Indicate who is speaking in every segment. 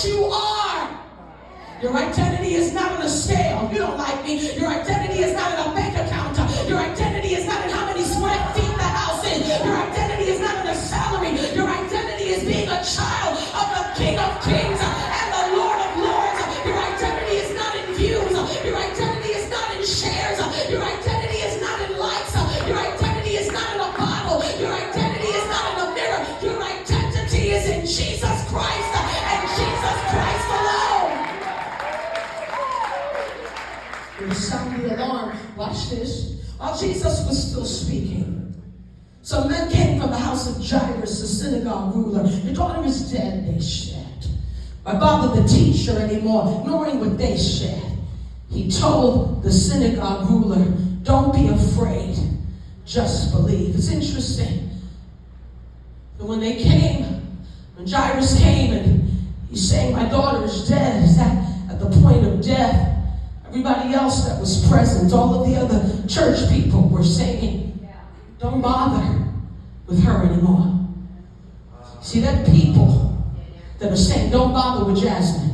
Speaker 1: you are. Your identity is not on a scale. You don't like me. Your identity is not in a bank account. Your identity is not in how many square feet the house is. Your identity is not in a salary. Your identity is being a child of the King of Kings and the Lord of Lords. Your identity is not in views. Your identity is not in shares. Your identity is not in likes. Your identity is not in a bottle. Your identity is not in a mirror. Your identity is in Jesus Christ and Jesus Christ alone. You sound the alarm. Watch this. While Jesus was still speaking, some men came from the house of Jairus, the synagogue ruler. Your daughter is dead, they said. Why bother the teacher anymore, knowing what they said? He told the synagogue ruler, don't be afraid, just believe. It's interesting. And when they came, when Jairus came and he's saying, my daughter is dead, is that at the point of death? Everybody else that was present, all of the other church people were saying, don't bother with her anymore. See, that people that are saying, don't bother with Jasmine.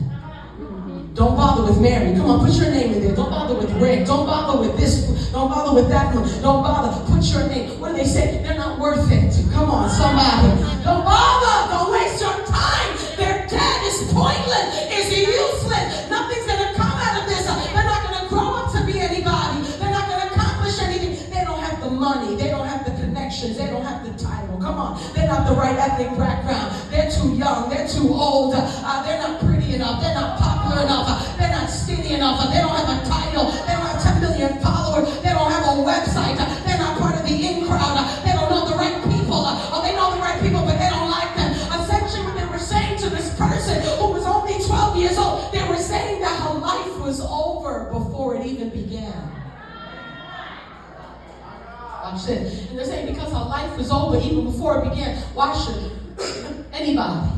Speaker 1: Don't bother with Mary. Come on, put your name in there. Don't bother with Rick. Don't bother with this one. Don't bother with that one. Don't bother. Put your name. What do they say? They're not worth it. Come on, somebody. Don't bother. Don't waste your time. They're dead. It's pointless. It's useless. Nothing's going to come out of this. They're not going to grow up to be anybody. They're not going to accomplish anything. They don't have the money. They don't have the connections. They don't have the title. Come on. They're not the right ethnic background. They're too young. They're too old. They're not pretty enough. They're not popular enough. They're not skinny enough. They don't have a title. They don't have 10 million followers. They don't have a website. They're not part of the in crowd. They don't know the right people. Or they know the right people, but they don't like them. Essentially, what they were saying to this person who was only 12 years old, they were saying that her life was over before it even began. Watch this. And they're saying because her life was over even before it began, why should anybody,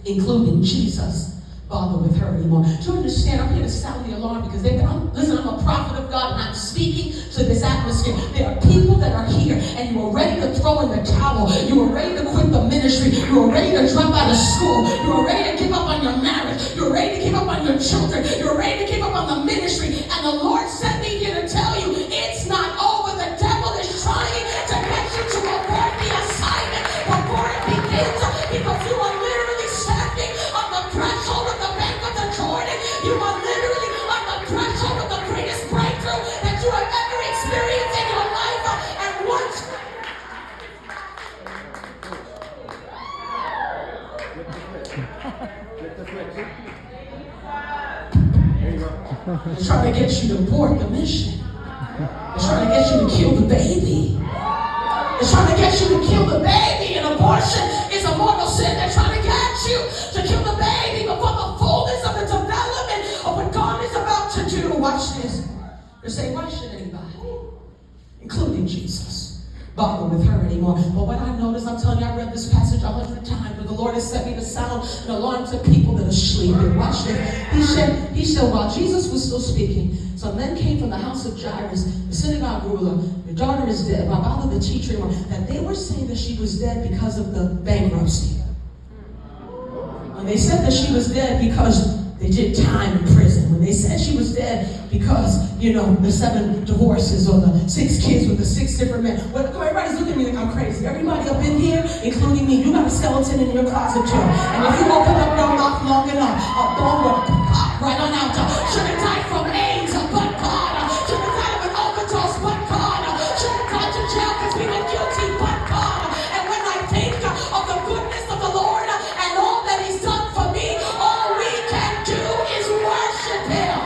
Speaker 1: including Jesus, bother with her anymore? Do you understand? I'm here to sound the alarm because I'm a prophet of God and I'm speaking to this atmosphere. There are people that are here and you are ready to throw in the towel. You are ready to quit the ministry. You are ready to drop out of school. You are ready to give up on your marriage. You're ready to give up on your children. You're ready to give up on the ministry. And the Lord sent me here to tell you it's not over. The devil is trying to get you to abort the assignment before it begins because you are literally standing on the threshold of the bank of the Jordan. You are literally on the threshold of the greatest breakthrough that you have ever experienced in your life. And once they're trying to get you to abort the mission. They're trying to get you to kill the baby. They're trying to get you to kill the baby. And abortion is a mortal sin. They're trying to get you to kill the baby before the fullness of the development of what God is about to do. Watch this. They're saying, why should anybody, including Jesus, bother with her anymore? But what I noticed, I'm telling you, I read this passage 100 times, but the Lord has sent me to sound an alarm to people that are sleeping. Watch this. He said, while Jesus was still speaking, some men came from the house of Jairus, the synagogue ruler. Your daughter is dead. Why bother the teacher anymore? That they were saying that she was dead because of the bankruptcy. When they said that she was dead because they did time in prison. When they said she was dead because, the 7 divorces or the 6 kids with the 6 different men. Everybody's looking at me like I'm crazy. Everybody up in here, including me, you got a skeleton in your closet too. And if you open up your mouth long enough, a bone will pop right on out. Should have died from AIDS, but God. Should have died of an overdose, but God. Should have gone to jail because we were guilty, but God. And when I think of the goodness of the Lord and all that He's done for me, all we can do is worship Him.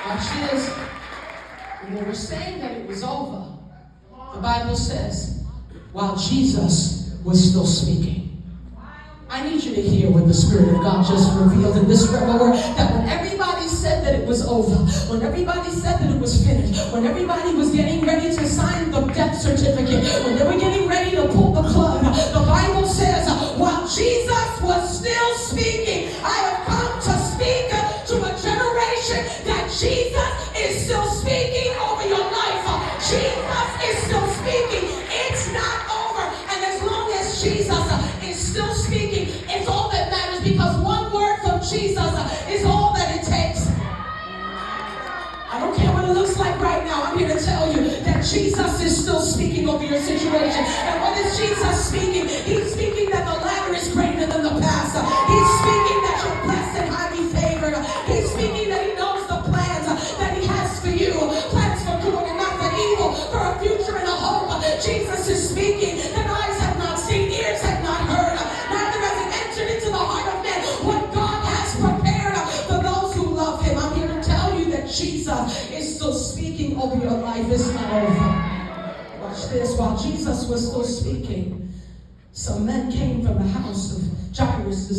Speaker 1: Watch this. When they were saying that it was over, the Bible says, while Jesus was still speaking. I need you to hear what the Spirit of God just revealed in this word, that when everybody said that it was over, when everybody said that it was finished, when everybody was getting ready to sign the death certificate, when they were getting ready to pull the plug, the Bible says, while Jesus was still speaking, I have come to speak to a generation that Jesus is still speaking over your life. Jesus is still speaking. It's not over. And as long as Jesus is still speaking, it's all that matters. over your situation. And what is Jesus speaking? He's speaking that the latter is greater than the past. He's speaking that you're blessed and highly favored. He's speaking that he knows the plans that he has for you. Plans for good and not for evil, for a future and a hope. Jesus is speaking that eyes have not seen, ears have not heard, neither has it entered into the heart of man what God has prepared for those who love him. I'm here to tell you that Jesus is still speaking over your life. It's not over. Watch this. While Jesus was still speaking, some men came from the house of Jairus, the